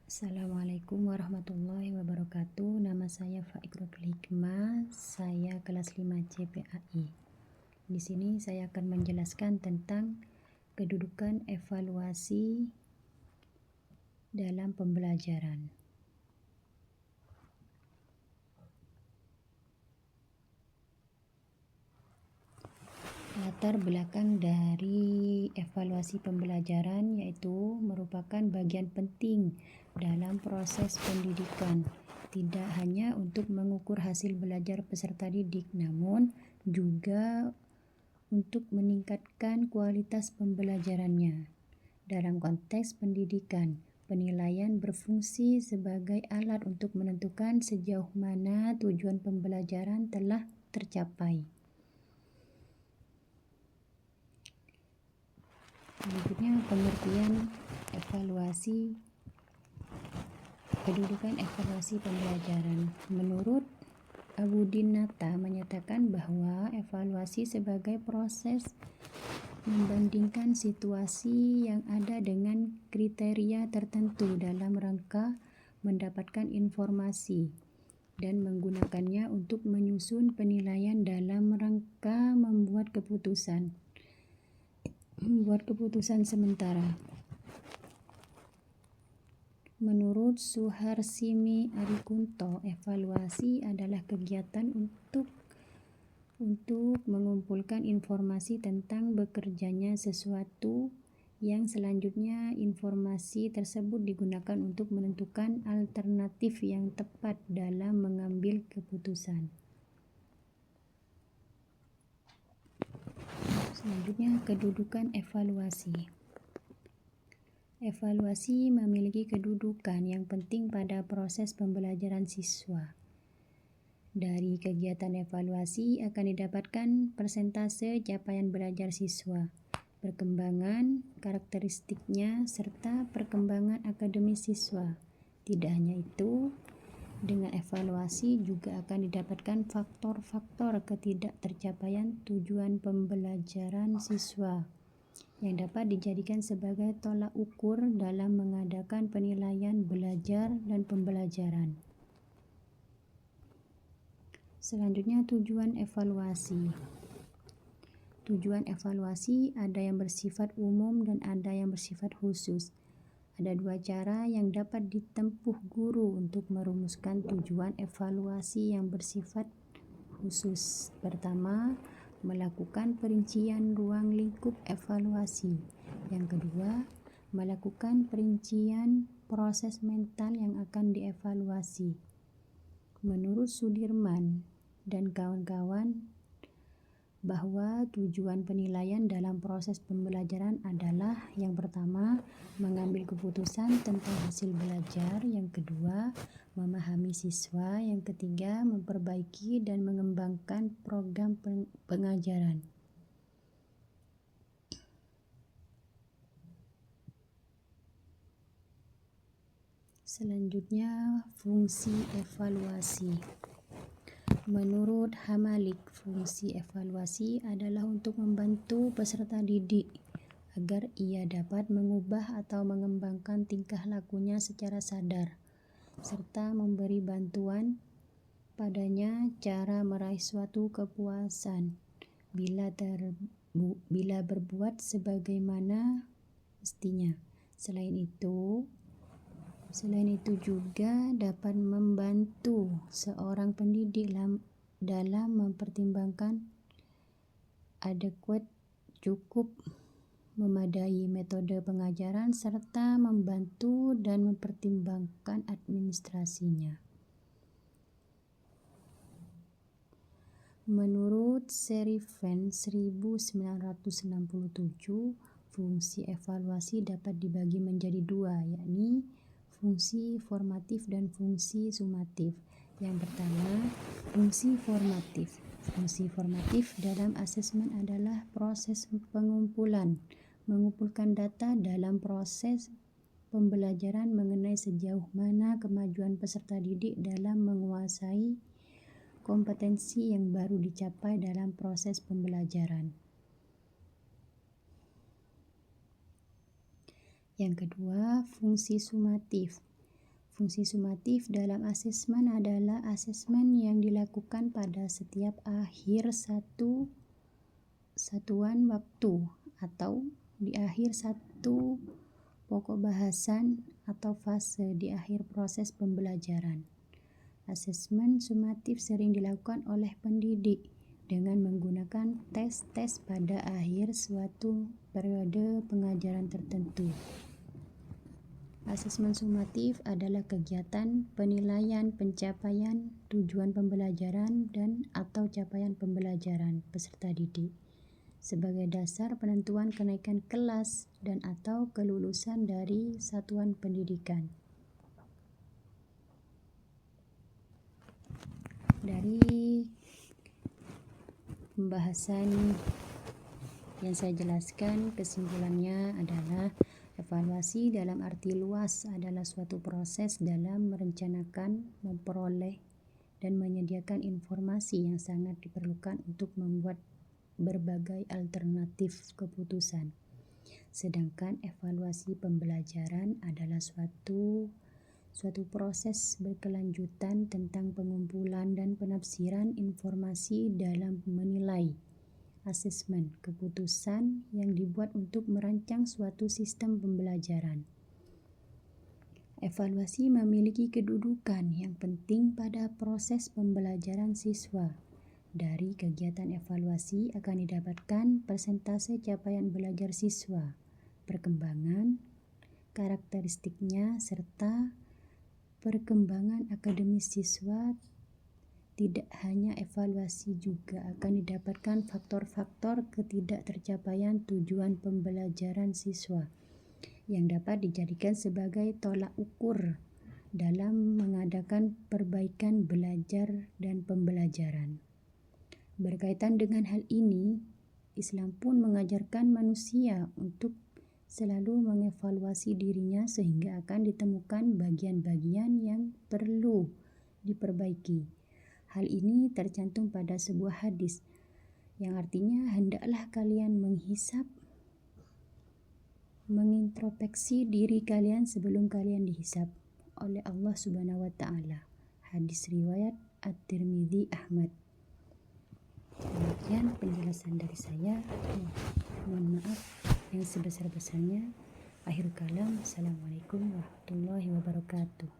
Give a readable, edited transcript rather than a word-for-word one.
Assalamualaikum warahmatullahi wabarakatuh. Nama saya Fa'ikratul Hikmah. Saya kelas 5 CPAI. Di sini saya akan menjelaskan tentang kedudukan evaluasi dalam pembelajaran. Latar belakang dari evaluasi pembelajaran yaitu merupakan bagian penting dalam proses pendidikan, tidak hanya untuk mengukur hasil belajar peserta didik, namun juga untuk meningkatkan kualitas pembelajarannya. Dalam konteks pendidikan, penilaian berfungsi sebagai alat untuk menentukan sejauh mana tujuan pembelajaran telah tercapai. Selanjutnya, pengertian evaluasi, kedudukan evaluasi pembelajaran. Menurut Abudinata menyatakan bahwa evaluasi sebagai proses membandingkan situasi yang ada dengan kriteria tertentu dalam rangka mendapatkan informasi dan menggunakannya untuk menyusun penilaian dalam rangka membuat keputusan sementara. Menurut Suharsimi Arikunto, evaluasi adalah kegiatan untuk mengumpulkan informasi tentang bekerjanya sesuatu yang selanjutnya informasi tersebut digunakan untuk menentukan alternatif yang tepat dalam mengambil keputusan. Selanjutnya, kedudukan evaluasi. Evaluasi memiliki kedudukan yang penting pada proses pembelajaran siswa. Dari kegiatan evaluasi akan didapatkan persentase capaian belajar siswa, perkembangan karakteristiknya, serta perkembangan akademis siswa. Tidak hanya itu, dengan evaluasi juga akan didapatkan faktor-faktor ketidaktercapaian tujuan pembelajaran siswa yang dapat dijadikan sebagai tolak ukur dalam mengadakan penilaian belajar dan pembelajaran. Selanjutnya, tujuan evaluasi. Tujuan evaluasi ada yang bersifat umum dan ada yang bersifat khusus. Ada dua cara yang dapat ditempuh guru untuk merumuskan tujuan evaluasi yang bersifat khusus. Pertama, melakukan perincian ruang lingkup evaluasi. Yang kedua, melakukan perincian proses mental yang akan dievaluasi. Menurut Sudirman dan kawan-kawan, bahwa tujuan penilaian dalam proses pembelajaran adalah yang pertama, mengambil keputusan tentang hasil belajar, yang kedua, memahami siswa, yang ketiga, memperbaiki dan mengembangkan program pengajaran. Selanjutnya, fungsi evaluasi. Menurut Hamalik, fungsi evaluasi adalah untuk membantu peserta didik agar ia dapat mengubah atau mengembangkan tingkah lakunya secara sadar, serta memberi bantuan padanya cara meraih suatu kepuasan bila berbuat sebagaimana mestinya. Selain itu juga dapat membantu seorang pendidik dalam mempertimbangkan adequate, cukup, memadai metode pengajaran, serta membantu dan mempertimbangkan administrasinya. Menurut Serifan 1967, fungsi evaluasi dapat dibagi menjadi dua, yakni fungsi formatif dan fungsi sumatif. Yang pertama, fungsi formatif. Fungsi formatif dalam asesmen adalah proses mengumpulkan data dalam proses pembelajaran mengenai sejauh mana kemajuan peserta didik dalam menguasai kompetensi yang baru dicapai dalam proses pembelajaran. Yang kedua, fungsi sumatif. Fungsi sumatif dalam asesmen adalah asesmen yang dilakukan pada setiap akhir satu satuan waktu atau di akhir satu pokok bahasan atau fase di akhir proses pembelajaran. Asesmen sumatif sering dilakukan oleh pendidik dengan menggunakan tes-tes pada akhir suatu periode pengajaran tertentu. Asesmen sumatif adalah kegiatan penilaian pencapaian tujuan pembelajaran dan atau capaian pembelajaran peserta didik sebagai dasar penentuan kenaikan kelas dan atau kelulusan dari satuan pendidikan. Dari pembahasan yang saya jelaskan, kesimpulannya adalah evaluasi dalam arti luas adalah suatu proses dalam merencanakan, memperoleh, dan menyediakan informasi yang sangat diperlukan untuk membuat berbagai alternatif keputusan. Sedangkan evaluasi pembelajaran adalah suatu proses berkelanjutan tentang pengumpulan dan penafsiran informasi dalam menilai asesmen keputusan yang dibuat untuk merancang suatu sistem pembelajaran. Evaluasi memiliki kedudukan yang penting pada proses pembelajaran siswa. Dari kegiatan evaluasi akan didapatkan persentase capaian belajar siswa, perkembangan, karakteristiknya, serta perkembangan akademis siswa. Tidak hanya evaluasi, juga akan didapatkan faktor-faktor ketidaktercapaian tujuan pembelajaran siswa yang dapat dijadikan sebagai tolak ukur dalam mengadakan perbaikan belajar dan pembelajaran. Berkaitan dengan hal ini, Islam pun mengajarkan manusia untuk selalu mengevaluasi dirinya sehingga akan ditemukan bagian-bagian yang perlu diperbaiki. Hal ini tercantum pada sebuah hadis yang artinya hendaklah kalian mengintrospeksi diri kalian sebelum kalian dihisab oleh Allah Subhanahu wa taala. Hadis riwayat At-Tirmidzi Ahmad. Demikian penjelasan dari saya. Mohon maaf yang sebesar-besarnya. Akhir kalam. Assalamualaikum warahmatullahi wabarakatuh.